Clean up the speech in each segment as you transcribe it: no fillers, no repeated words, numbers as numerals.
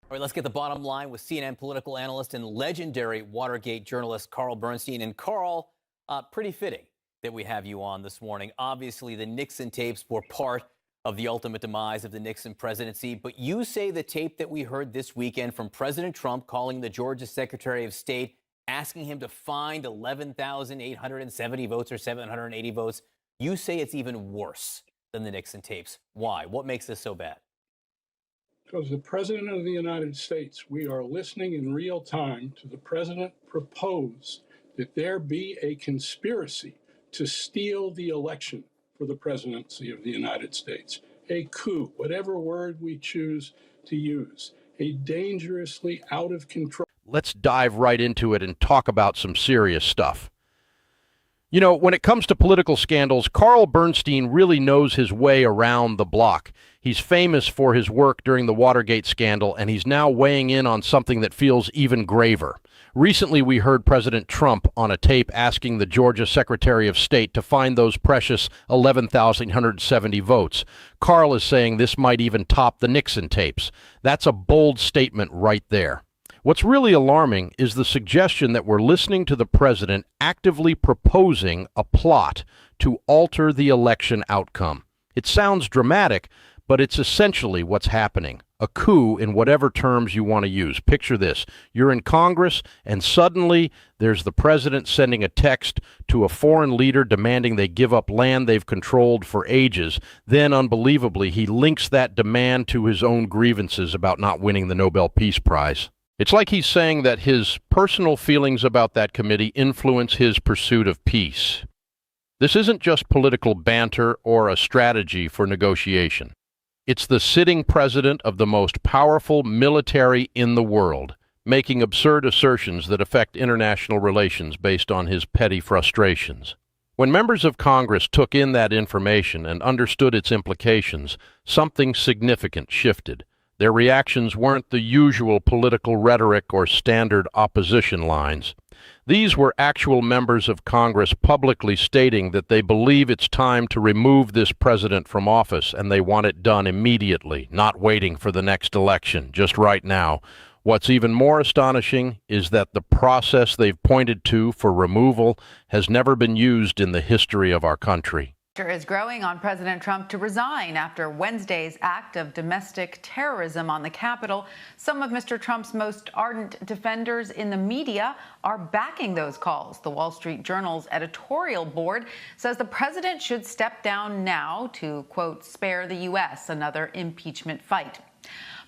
All right, let's get the bottom line with CNN political analyst and legendary Watergate journalist Carl Bernstein. And Carl, pretty fitting that we have you on this morning. Obviously, the Nixon tapes were part of the ultimate demise of the Nixon presidency. But you say the tape that we heard this weekend from President Trump calling the Georgia Secretary of State, asking him to find 11,870 votes or 780 votes, you say it's even worse than the Nixon tapes. Why? What makes this so bad? Because the President of the United States, we are listening in real time to the President propose that there be a conspiracy to steal the election for the presidency of the United States. A coup, whatever word we choose to use, a dangerously out of control. Let's dive right into it and talk about some serious stuff. You know, when it comes to political scandals, Carl Bernstein really knows his way around the block. He's famous for his work during the Watergate scandal, and he's now weighing in on something that feels even graver. Recently, we heard President Trump on a tape asking the Georgia Secretary of State to find those precious 11,870 votes. Carl is saying this might even top the Nixon tapes. That's a bold statement right there. What's really alarming is the suggestion that we're listening to the president actively proposing a plot to alter the election outcome. It sounds dramatic, but it's essentially what's happening. A coup in whatever terms you want to use. Picture this. You're in Congress, and suddenly there's the president sending a text to a foreign leader demanding they give up land they've controlled for ages. Then, unbelievably, he links that demand to his own grievances about not winning the Nobel Peace Prize. It's like he's saying that his personal feelings about that committee influence his pursuit of peace. This isn't just political banter or a strategy for negotiation. It's the sitting president of the most powerful military in the world, making absurd assertions that affect international relations based on his petty frustrations. When members of Congress took in that information and understood its implications, something significant shifted. Their reactions weren't the usual political rhetoric or standard opposition lines. These were actual members of Congress publicly stating that they believe it's time to remove this president from office and they want it done immediately, not waiting for the next election, just right now. What's even more astonishing is that the process they've pointed to for removal has never been used in the history of our country. Is growing on President Trump to resign after Wednesday's act of domestic terrorism on the Capitol. Some of Mr. Trump's most ardent defenders in the media are backing those calls. The Wall Street Journal's editorial board says the president should step down now to, quote, spare the U.S. another impeachment fight.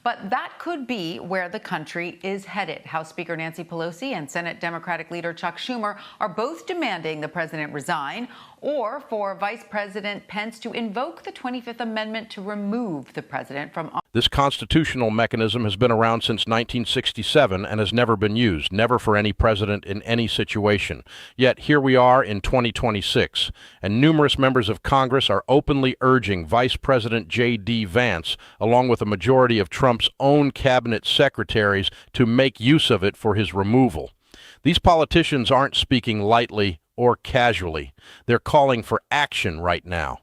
But that could be where the country is headed. House Speaker Nancy Pelosi and Senate Democratic leader Chuck Schumer are both demanding the president resign, or for Vice President Pence to invoke the 25th Amendment to remove the president from office. This constitutional mechanism has been around since 1967 and has never been used, never for any president in any situation. Yet here we are in 2026, and numerous members of Congress are openly urging Vice President J.D. Vance, along with a majority of Trump's own cabinet secretaries, to make use of it for his removal. These politicians aren't speaking lightly or casually. They're calling for action right now.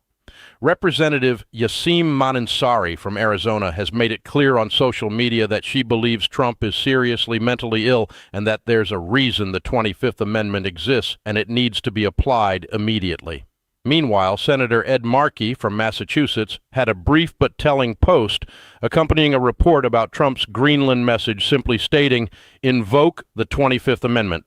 Representative Yassim Manansari from Arizona has made it clear on social media that she believes Trump is seriously mentally ill and that there's a reason the 25th Amendment exists and it needs to be applied immediately. Meanwhile, Senator Ed Markey from Massachusetts had a brief but telling post accompanying a report about Trump's Greenland message simply stating, "Invoke the 25th Amendment."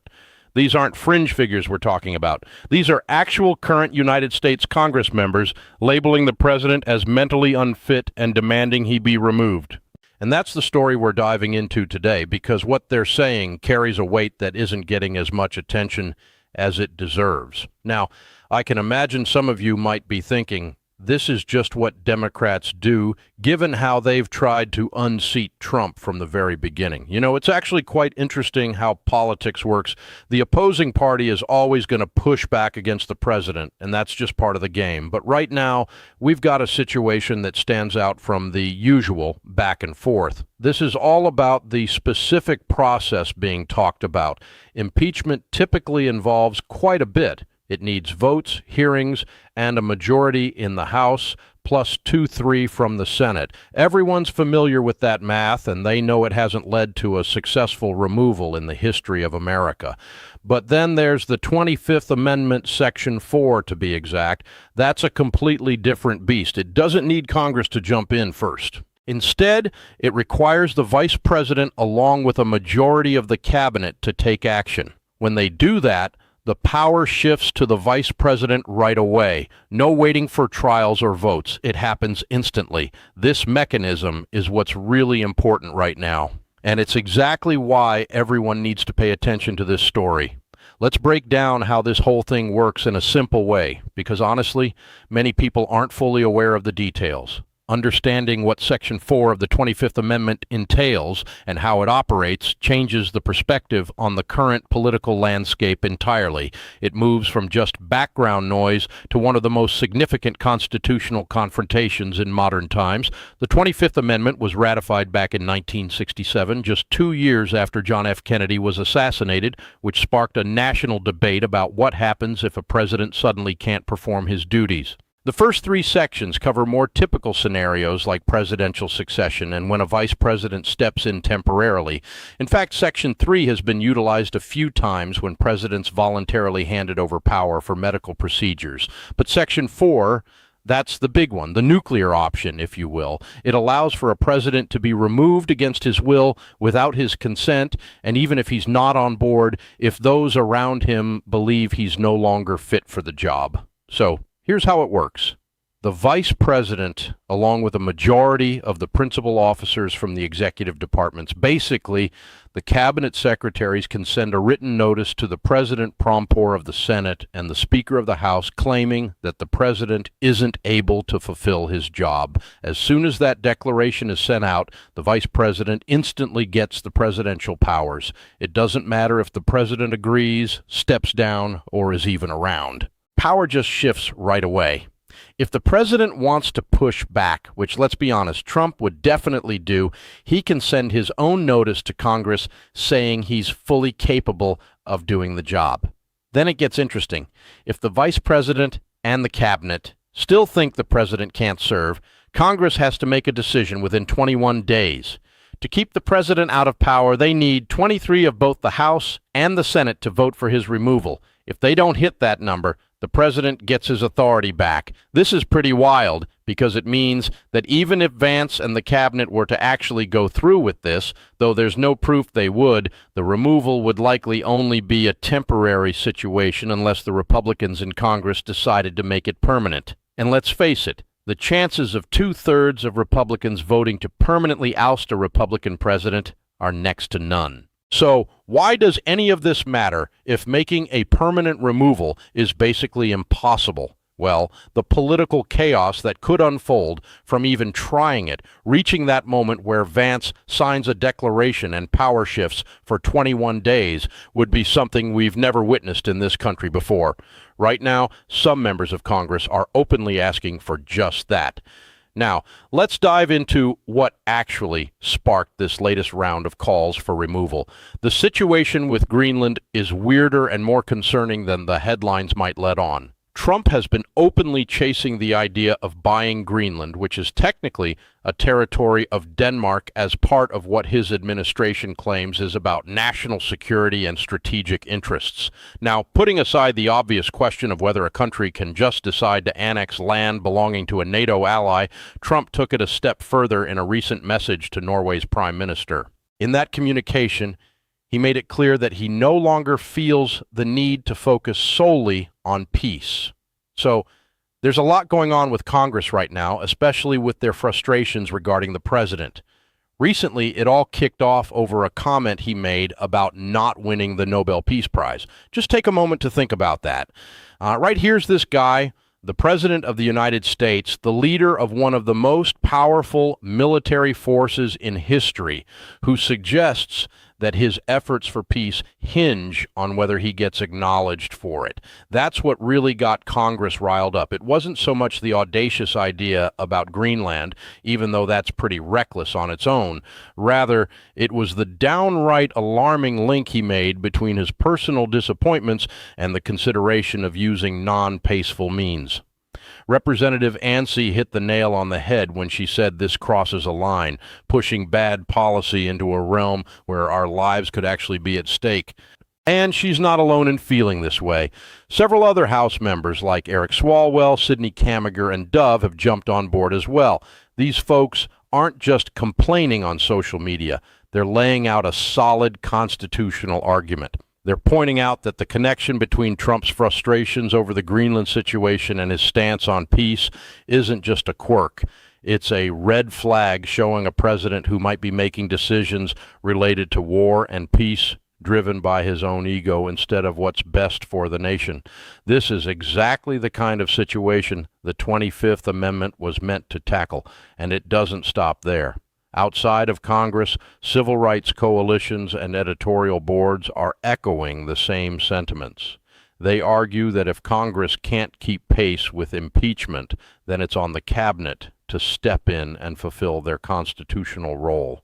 These aren't fringe figures we're talking about. These are actual current United States Congress members labeling the president as mentally unfit and demanding he be removed. And that's the story we're diving into today, because what they're saying carries a weight that isn't getting as much attention as it deserves. Now, I can imagine some of you might be thinking, this is just what Democrats do, given how they've tried to unseat Trump from the very beginning. You know, it's actually quite interesting how politics works. The opposing party is always going to push back against the president, and that's just part of the game. But right now, we've got a situation that stands out from the usual back and forth. This is all about the specific process being talked about. Impeachment typically involves quite a bit. It needs votes, hearings, and a majority in the House, plus 2-3 from the Senate. Everyone's familiar with that math, and they know it hasn't led to a successful removal in the history of America. But then there's the 25th Amendment, Section 4, to be exact. That's a completely different beast. It doesn't need Congress to jump in first. Instead, it requires the vice president along with a majority of the cabinet to take action. When they do that, the power shifts to the vice president right away. No waiting for trials or votes. It happens instantly. This mechanism is what's really important right now. And it's exactly why everyone needs to pay attention to this story. Let's break down how this whole thing works in a simple way, because honestly, many people aren't fully aware of the details. Understanding what Section 4 of the 25th Amendment entails and how it operates changes the perspective on the current political landscape entirely. It moves from just background noise to one of the most significant constitutional confrontations in modern times. The 25th Amendment was ratified back in 1967, just 2 years after John F. Kennedy was assassinated, which sparked a national debate about what happens if a president suddenly can't perform his duties. The first 3 sections cover more typical scenarios like presidential succession and when a vice president steps in temporarily. In fact, Section 3 has been utilized a few times when presidents voluntarily handed over power for medical procedures. But Section 4, that's the big one, the nuclear option, if you will. It allows for a president to be removed against his will without his consent, and even if he's not on board, if those around him believe he's no longer fit for the job. So, here's how it works. The vice president, along with a majority of the principal officers from the executive departments, basically the cabinet secretaries, can send a written notice to the president pro tempore of the Senate and the Speaker of the House claiming that the president isn't able to fulfill his job. As soon as that declaration is sent out, the vice president instantly gets the presidential powers. It doesn't matter if the president agrees, steps down, or is even around. Power just shifts right away. If the president wants to push back, which, let's be honest, Trump would definitely do, he can send his own notice to Congress saying he's fully capable of doing the job. Then it gets interesting. If the vice president and the cabinet still think the president can't serve, Congress has to make a decision within 21 days. To keep the president out of power, they need 23 of both the House and the Senate to vote for his removal. If they don't hit that number, the president gets his authority back. This is pretty wild because it means that even if Vance and the cabinet were to actually go through with this, though there's no proof they would, the removal would likely only be a temporary situation unless the Republicans in Congress decided to make it permanent. And let's face it, the chances of 2/3 of Republicans voting to permanently oust a Republican president are next to none. So why does any of this matter if making a permanent removal is basically impossible? Well, the political chaos that could unfold from even trying it, reaching that moment where Vance signs a declaration and power shifts for 21 days, would be something we've never witnessed in this country before. Right now, some members of Congress are openly asking for just that. Now, let's dive into what actually sparked this latest round of calls for removal. The situation with Greenland is weirder and more concerning than the headlines might let on. Trump has been openly chasing the idea of buying Greenland, which is technically a territory of Denmark, as part of what his administration claims is about national security and strategic interests. Now, putting aside the obvious question of whether a country can just decide to annex land belonging to a NATO ally, Trump took it a step further in a recent message to Norway's prime minister. In that communication, he made it clear that he no longer feels the need to focus solely on peace. So there's a lot going on with Congress right now, especially with their frustrations regarding the president. Recently, it all kicked off over a comment he made about not winning the Nobel Peace Prize. Just take a moment to think about that. Right here's this guy, the President of the United States, the leader of one of the most powerful military forces in history, who suggests that his efforts for peace hinge on whether he gets acknowledged for it. That's what really got Congress riled up. It wasn't so much the audacious idea about Greenland, even though that's pretty reckless on its own. Rather, it was the downright alarming link he made between his personal disappointments and the consideration of using non-peaceful means. Representative Ansih hit the nail on the head when she said this crosses a line, pushing bad policy into a realm where our lives could actually be at stake. And she's not alone in feeling this way. Several other House members like Eric Swalwell, Sidney Camager, and Dove have jumped on board as well. These folks aren't just complaining on social media. They're laying out a solid constitutional argument. They're pointing out that the connection between Trump's frustrations over the Greenland situation and his stance on peace isn't just a quirk. It's a red flag showing a president who might be making decisions related to war and peace driven by his own ego instead of what's best for the nation. This is exactly the kind of situation the 25th Amendment was meant to tackle, and it doesn't stop there. Outside of Congress, civil rights coalitions and editorial boards are echoing the same sentiments. They argue that if Congress can't keep pace with impeachment, then it's on the cabinet to step in and fulfill their constitutional role.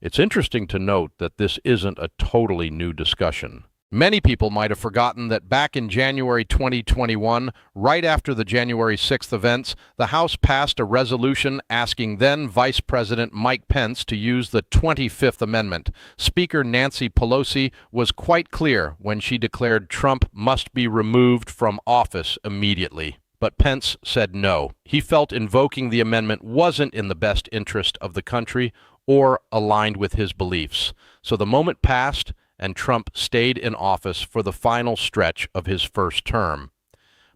It's interesting to note that this isn't a totally new discussion. Many people might have forgotten that back in January 2021, right after the January 6th events, the House passed a resolution asking then Vice President Mike Pence to use the 25th Amendment. Speaker Nancy Pelosi was quite clear when she declared Trump must be removed from office immediately. But Pence said no. He felt invoking the amendment wasn't in the best interest of the country or aligned with his beliefs. So the moment passed, and Trump stayed in office for the final stretch of his first term.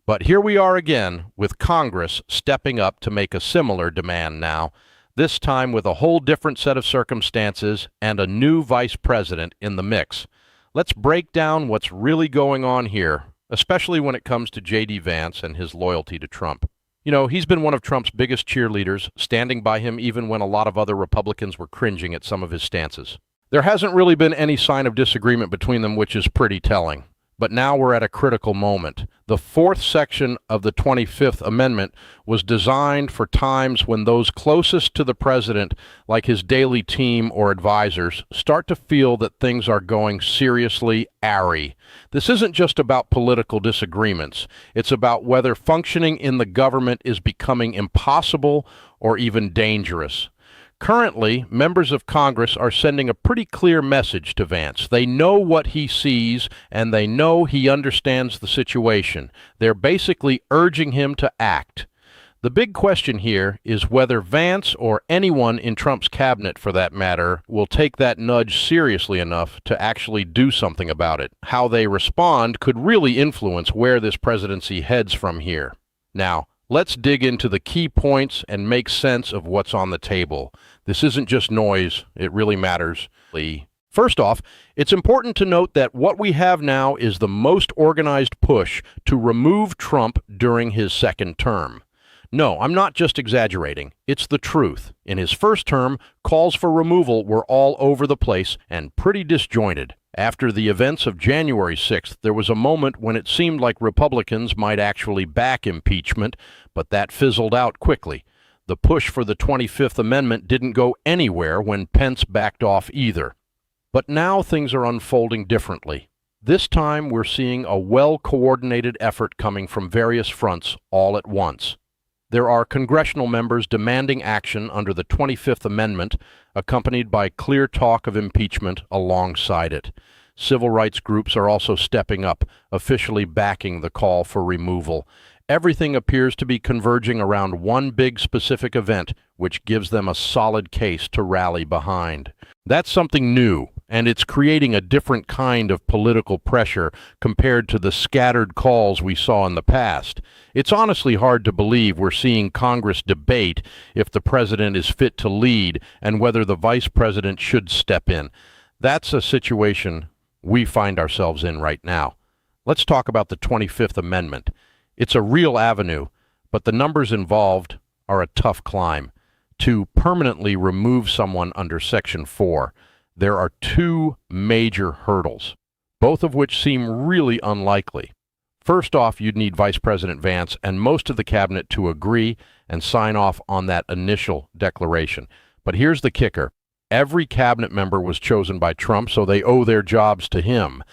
But here we are again, with Congress stepping up to make a similar demand now, this time with a whole different set of circumstances and a new vice president in the mix. Let's break down what's really going on here, especially when it comes to J.D. Vance and his loyalty to Trump. You know, he's been one of Trump's biggest cheerleaders, standing by him even when a lot of other Republicans were cringing at some of his stances. There hasn't really been any sign of disagreement between them, which is pretty telling. But now we're at a critical moment. The fourth section of the 25th Amendment was designed for times when those closest to the president, like his daily team or advisors, start to feel that things are going seriously awry. This isn't just about political disagreements. It's about whether functioning in the government is becoming impossible or even dangerous. Currently, members of Congress are sending a pretty clear message to Vance. They know what he sees, and they know he understands the situation. They're basically urging him to act. The big question here is whether Vance, or anyone in Trump's cabinet for that matter, will take that nudge seriously enough to actually do something about it. How they respond could really influence where this presidency heads from here. Now, let's dig into the key points and make sense of what's on the table. This isn't just noise, it really matters. First off, it's important to note that what we have now is the most organized push to remove Trump during his second term. No, I'm not just exaggerating. It's the truth. In his first term, calls for removal were all over the place and pretty disjointed. After the events of January 6th, there was a moment when it seemed like Republicans might actually back impeachment, but that fizzled out quickly. The push for the 25th Amendment didn't go anywhere when Pence backed off either. But now things are unfolding differently. This time we're seeing a well-coordinated effort coming from various fronts all at once. There are congressional members demanding action under the 25th Amendment, accompanied by clear talk of impeachment alongside it. Civil rights groups are also stepping up, officially backing the call for removal. Everything appears to be converging around one big specific event, which gives them a solid case to rally behind. That's something new, and it's creating a different kind of political pressure compared to the scattered calls we saw in the past. It's honestly hard to believe we're seeing Congress debate if the president is fit to lead and whether the vice president should step in. That's a situation we find ourselves in right now. Let's talk about the 25th Amendment. It's a real avenue, but the numbers involved are a tough climb. To permanently remove someone under Section 4, there are two major hurdles, both of which seem really unlikely. First off, you'd need Vice President Vance and most of the cabinet to agree and sign off on that initial declaration. But here's the kicker. Every cabinet member was chosen by Trump, so they owe their jobs to him.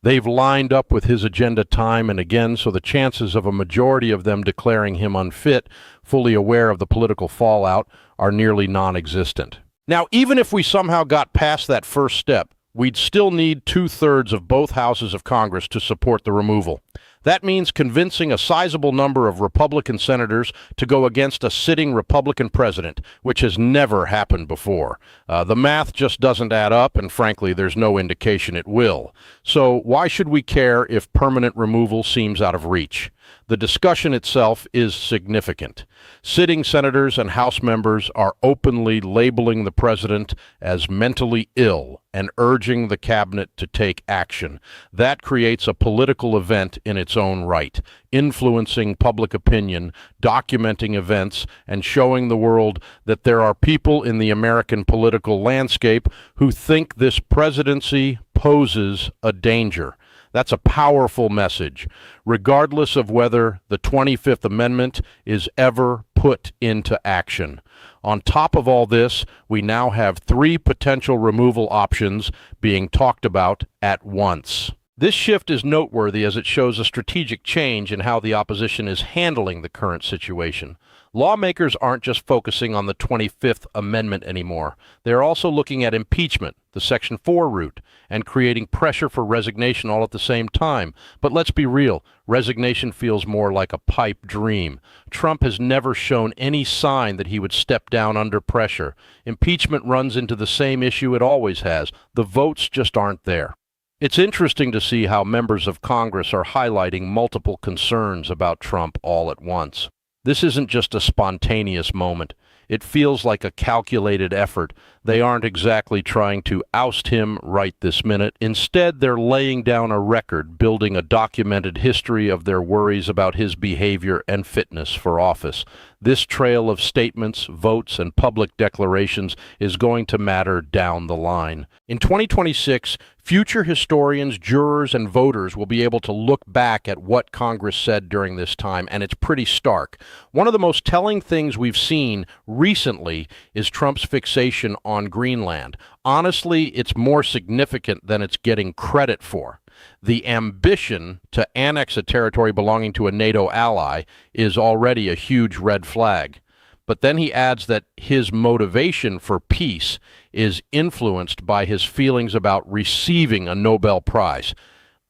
They've lined up with his agenda time and again, so the chances of a majority of them declaring him unfit, fully aware of the political fallout, are nearly non-existent. Now, even if we somehow got past that first step, we'd still need 2/3 of both houses of Congress to support the removal. That means convincing a sizable number of Republican senators to go against a sitting Republican president, which has never happened before. The math just doesn't add up, and frankly, there's no indication it will. So why should we care if permanent removal seems out of reach? The discussion itself is significant. Sitting senators and House members are openly labeling the president as mentally ill and urging the cabinet to take action. That creates a political event in its own right, influencing public opinion, documenting events, and showing the world that there are people in the American political landscape who think this presidency poses a danger. That's a powerful message, regardless of whether the 25th Amendment is ever put into action. On top of all this, we now have 3 potential removal options being talked about at once. This shift is noteworthy as it shows a strategic change in how the opposition is handling the current situation. Lawmakers aren't just focusing on the 25th Amendment anymore. They're also looking at impeachment, the Section 4 route, and creating pressure for resignation all at the same time. But let's be real, resignation feels more like a pipe dream. Trump has never shown any sign that he would step down under pressure. Impeachment runs into the same issue it always has. The votes just aren't there. It's interesting to see how members of Congress are highlighting multiple concerns about Trump all at once. This isn't just a spontaneous moment. It feels like a calculated effort. They aren't exactly trying to oust him right this minute. Instead, they're laying down a record, building a documented history of their worries about his behavior and fitness for office. This trail of statements, votes, and public declarations is going to matter down the line. In 2026, future historians, jurors, and voters will be able to look back at what Congress said during this time, and it's pretty stark. One of the most telling things we've seen recently is Trump's fixation on Greenland. Honestly, it's more significant than it's getting credit for. The ambition to annex a territory belonging to a NATO ally is already a huge red flag. But then he adds that his motivation for peace is influenced by his feelings about receiving a Nobel Prize.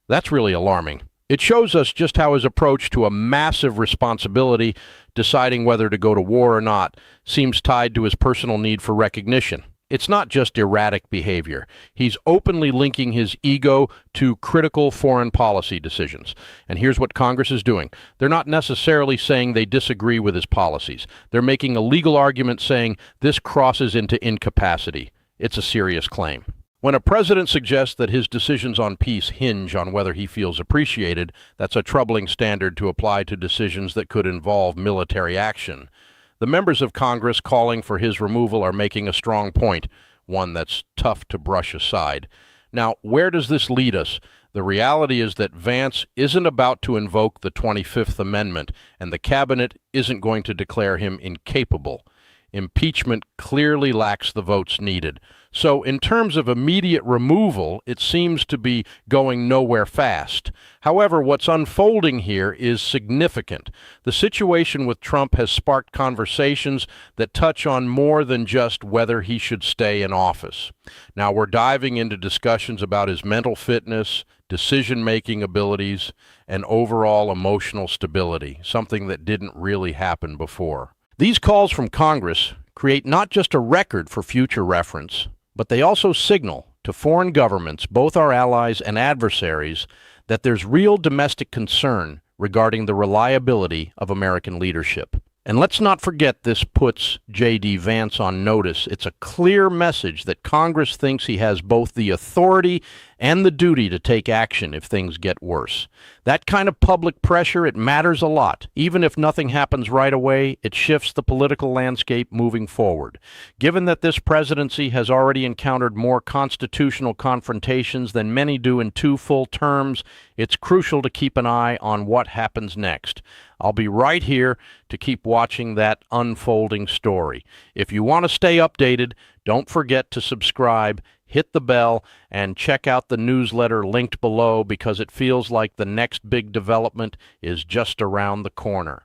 That's really alarming. It shows us just how his approach to a massive responsibility, deciding whether to go to war or not, seems tied to his personal need for recognition. It's not just erratic behavior. He's openly linking his ego to critical foreign policy decisions. And here's what Congress is doing. They're not necessarily saying they disagree with his policies. They're making a legal argument saying this crosses into incapacity. It's a serious claim. When a president suggests that his decisions on peace hinge on whether he feels appreciated, that's a troubling standard to apply to decisions that could involve military action. The members of Congress calling for his removal are making a strong point, one that's tough to brush aside. Now, where does this lead us? The reality is that Vance isn't about to invoke the 25th Amendment, and the cabinet isn't going to declare him incapable. Impeachment clearly lacks the votes needed. So in terms of immediate removal, it seems to be going nowhere fast. However, what's unfolding here is significant. The situation with Trump has sparked conversations that touch on more than just whether he should stay in office. Now we're diving into discussions about his mental fitness, decision-making abilities, and overall emotional stability, something that didn't really happen before. These calls from Congress create not just a record for future reference, but they also signal to foreign governments, both our allies and adversaries, that there's real domestic concern regarding the reliability of American leadership. And let's not forget this puts J.D. Vance on notice. It's a clear message that Congress thinks he has both the authority and the duty to take action if things get worse. That kind of public pressure, it matters a lot. Even if nothing happens right away, it shifts the political landscape moving forward. Given that this presidency has already encountered more constitutional confrontations than many do in 2 full terms, it's crucial to keep an eye on what happens next. I'll be right here to keep watching that unfolding story. If you want to stay updated, don't forget to subscribe, hit the bell, and check out the newsletter linked below because it feels like the next big development is just around the corner.